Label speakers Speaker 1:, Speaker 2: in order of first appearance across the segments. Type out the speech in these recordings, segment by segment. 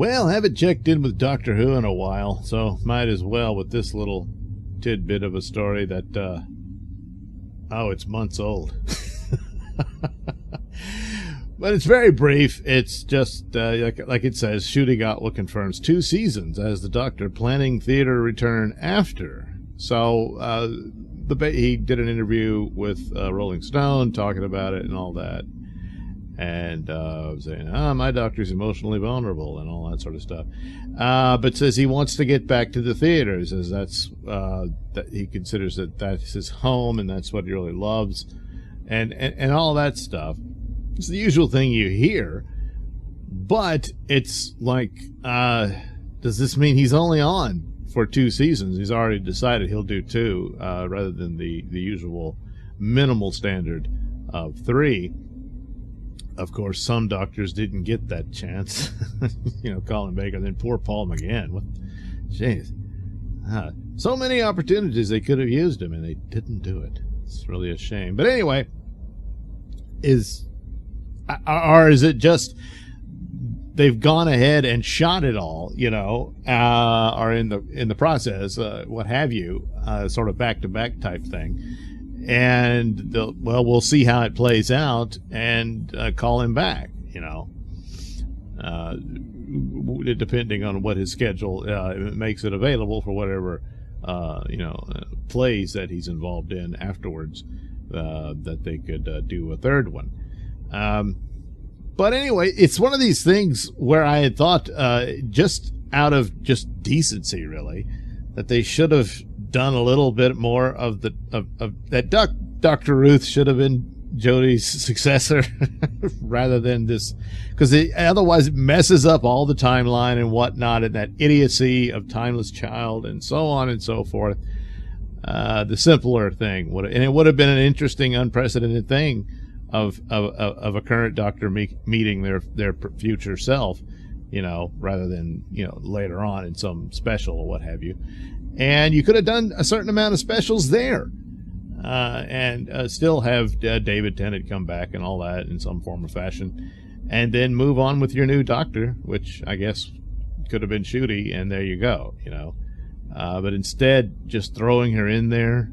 Speaker 1: Well, haven't checked in with Doctor Who in a while, so might as well with this little tidbit of a story that, it's months old. But it's very brief. It's just, like it says, shooting Gatwa confirms 2 seasons as the Doctor, planning theater return after. So, he did an interview with Rolling Stone talking about it and all that. And saying, my doctor's emotionally vulnerable and all that sort of stuff. But says he wants to get back to the theaters, as that's that he considers that that's his home and that's what he really loves, and all that stuff. It's the usual thing you hear, but it's like, does this mean he's only on for 2 seasons? He's already decided he'll do 2 rather than the usual minimal standard of 3. Of course, some doctors didn't get that chance. Colin Baker, then poor Paul McGann. Jeez. So many opportunities they could have used him, and they didn't do it. It's really a shame. But anyway, is it just they've gone ahead and shot it all, or in the process, what have you, sort of back-to-back type thing. And we'll see how it plays out and call him back, depending on what his schedule makes it available for whatever plays that he's involved in afterwards, that they could do a 3rd one. But anyway, it's one of these things where I had thought, just out of just decency, really, that they should have done a little bit more of that. Dr. Ruth should have been Jodie's successor rather than this, because otherwise it messes up all the timeline and whatnot, and that idiocy of Timeless Child and so on and so forth. The simpler thing and it would have been an interesting, unprecedented thing of a current Doctor meeting their future self, rather than later on in some special or what have you. And you could have done a certain amount of specials there, and still have David Tennant come back and all that in some form or fashion, and then move on with your new Doctor, which I guess could have been Shooty, and there you go, But instead, just throwing her in there,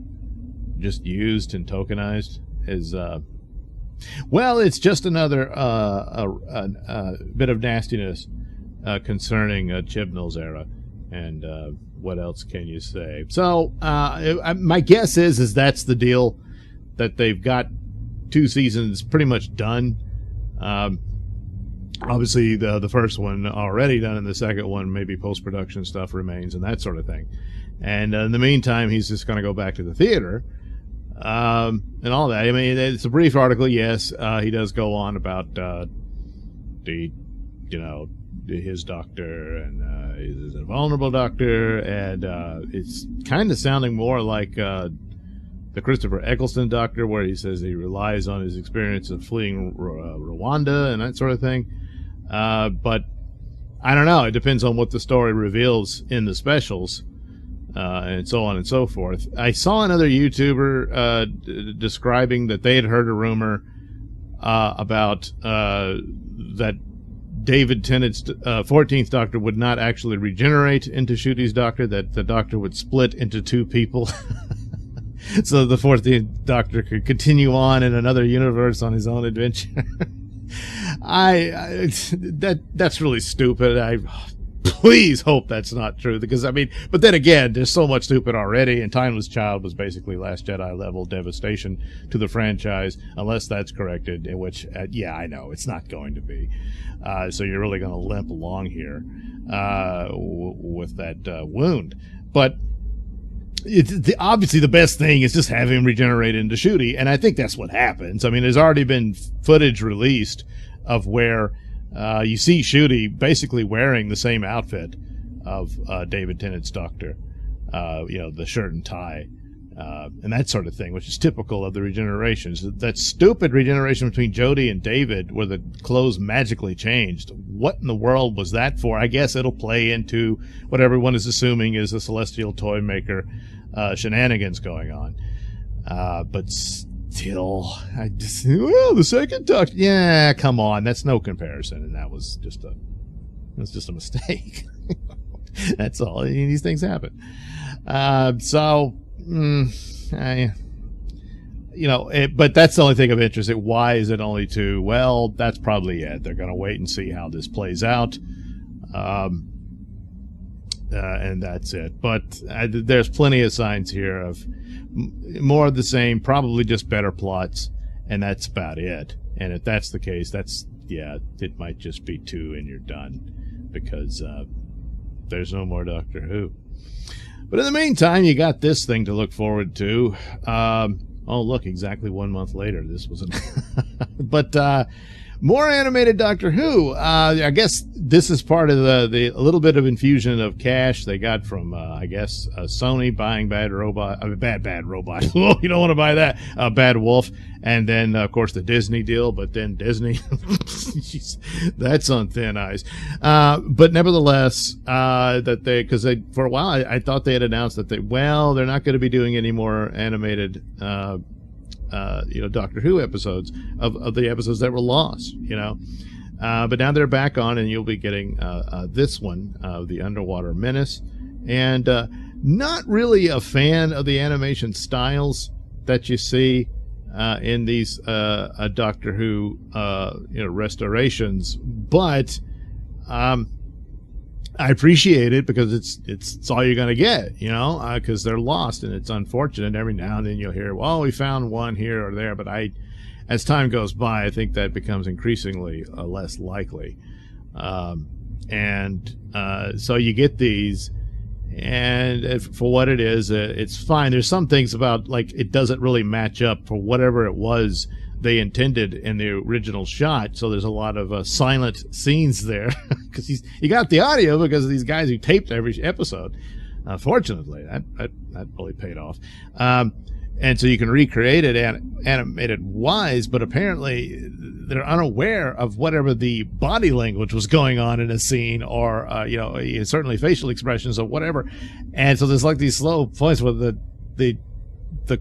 Speaker 1: just used and tokenized, is it's just another bit of nastiness concerning Chibnall's era. And what else can you say? So my guess is that's the deal, that they've got 2 seasons pretty much done. Obviously, the first one already done, and the second one, maybe post-production stuff remains and that sort of thing. And in the meantime, he's just going to go back to the theater and all that. I mean, it's a brief article, yes. He does go on about his Doctor, and he's a vulnerable Doctor, and it's kind of sounding more like the Christopher Eccleston Doctor, where he says he relies on his experience of fleeing Rwanda and that sort of thing. But I don't know. It depends on what the story reveals in the specials, and so on and so forth. I saw another YouTuber describing that they had heard a rumor about that David Tennant's 14th Doctor would not actually regenerate into Shooty's Doctor, that the Doctor would split into 2 people. So the 14th Doctor could continue on in another universe on his own adventure. That's really stupid. I please hope that's not true, because but then again, there's so much stupid already, and Timeless Child was basically Last Jedi level devastation to the franchise, unless that's corrected, in which I know it's not going to be. So you're really going to limp along here with that wound. But obviously the best thing is just have him regenerate into Shooty, and I think that's what happens. I mean, there's already been footage released of where you see Shooty basically wearing the same outfit of David Tennant's Doctor, the shirt and tie, and that sort of thing, which is typical of the regenerations. That stupid regeneration between Jodie and David, where the clothes magically changed. What in the world was that for? I guess it'll play into what everyone is assuming is a Celestial Toy Maker shenanigans going on. But still, the second Doctor, yeah, come on, that's no comparison, and that was just a It's just a mistake. That's all. These things happen. But that's the only thing of interest. Why is it only 2? Well, that's probably it. They're going to wait and see how this plays out. And that's it. But there's plenty of signs here of more of the same, probably just better plots, and that's about it. And if that's the case, it might just be 2 and you're done, because there's no more Doctor Who. But in the meantime, you got this thing to look forward to. Oh, look, exactly 1 month later. This was but more animated Doctor Who. I guess this is part of the little bit of infusion of cash they got from, Sony buying Bad Robot. Oh, you don't want to buy that. Bad Wolf. And then, of course, the Disney deal. But then Disney, that's on thin ice. But nevertheless, because for a while, I thought they had announced that they're not going to be doing any more animated Doctor Who episodes of the episodes that were lost, but now they're back on, and you'll be getting this one, the Underwater Menace, and not really a fan of the animation styles that you see in these Doctor Who restorations, but I appreciate it because it's all you're going to get, because they're lost, and it's unfortunate. Every now and then you'll hear, well, we found one here or there, but as time goes by, I think that becomes increasingly less likely. So you get these, and for what it is, it's fine. There's some things about, like, it doesn't really match up for whatever it was they intended in the original shot, so there's a lot of silent scenes there because you got the audio because of these guys who taped every episode. Fortunately, that really paid off, and so you can recreate it animated wise, but apparently they're unaware of whatever the body language was going on in a scene, or certainly facial expressions or whatever, and so there's like these slow points where the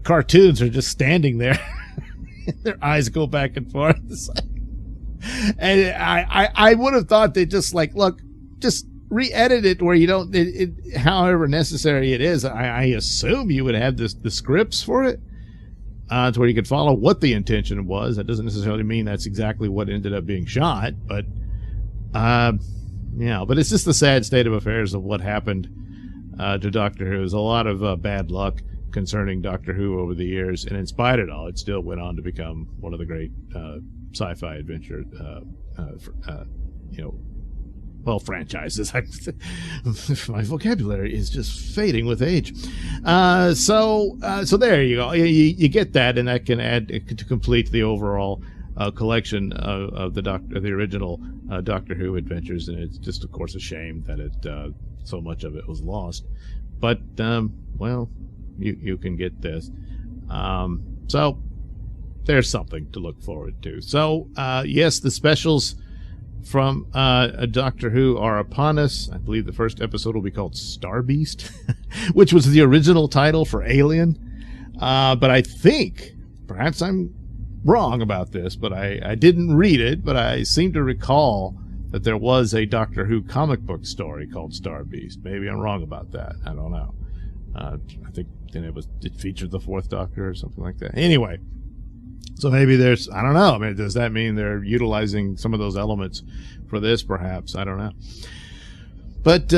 Speaker 1: cartoons are just standing there. Their eyes go back and forth. And I would have thought they just just re-edit it where you don't, however necessary it is. I assume you would have the scripts for it to where you could follow what the intention was. That doesn't necessarily mean that's exactly what ended up being shot, but but it's just the sad state of affairs of what happened to Doctor Who. There's a lot of bad luck concerning Doctor Who over the years, and in spite of it all, it still went on to become one of the great sci-fi adventure franchises. My vocabulary is just fading with age. So there you go. You get that, and that can add to complete the overall collection of the original Doctor Who adventures, and it's just, of course, a shame that so much of it was lost. But you can get this. So there's something to look forward to. So yes, the specials from Doctor Who are upon us. I believe the first episode will be called Star Beast, which was the original title for Alien. But I think, perhaps I'm wrong about this, but I didn't read it, but I seem to recall that there was a Doctor Who comic book story called Star Beast. Maybe I'm wrong about that. I don't know. I think it featured the Fourth Doctor or something like that. Anyway, so maybe I don't know. I mean, does that mean they're utilizing some of those elements for this? Perhaps. I don't know. But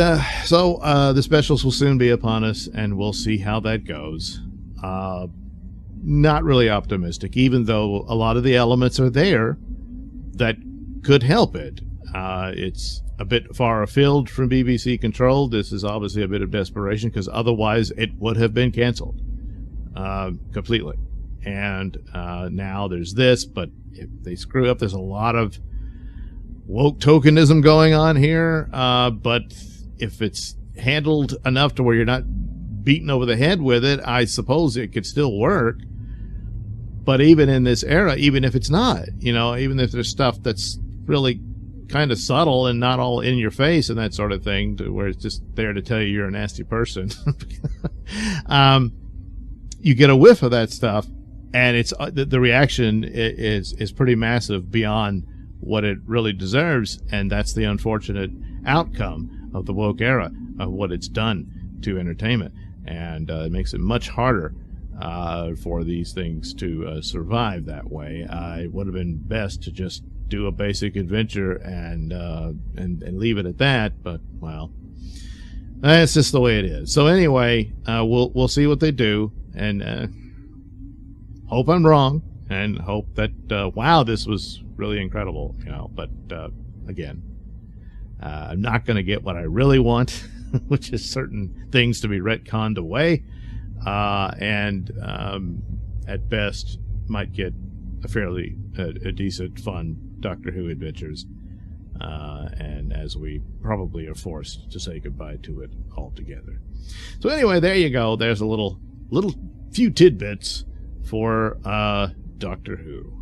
Speaker 1: so the specials will soon be upon us, and we'll see how that goes. Not really optimistic, even though a lot of the elements are there that could help it. It's a bit far afield from BBC control. This is obviously a bit of desperation, because otherwise it would have been canceled completely. And now there's this, but if they screw up, there's a lot of woke tokenism going on here. But if it's handled enough to where you're not beaten over the head with it, I suppose it could still work. But even in this era, even if it's not, even if there's stuff that's really kind of subtle and not all in your face and that sort of thing, to where it's just there to tell you you're a nasty person, you get a whiff of that stuff, and it's the reaction is pretty massive beyond what it really deserves, and that's the unfortunate outcome of the woke era, of what it's done to entertainment, and it makes it much harder for these things to survive that way. It would have been best to just do a basic adventure and leave it at that, but well, that's just the way it is. So anyway, we'll see what they do, and hope I'm wrong, and hope that wow, this was really incredible, But again, I'm not going to get what I really want, which is certain things to be retconned away, and at best might get a fairly a decent, fun Doctor Who adventures, and as we probably are forced to say goodbye to it altogether. So anyway, there you go. There's a little few tidbits for Doctor Who.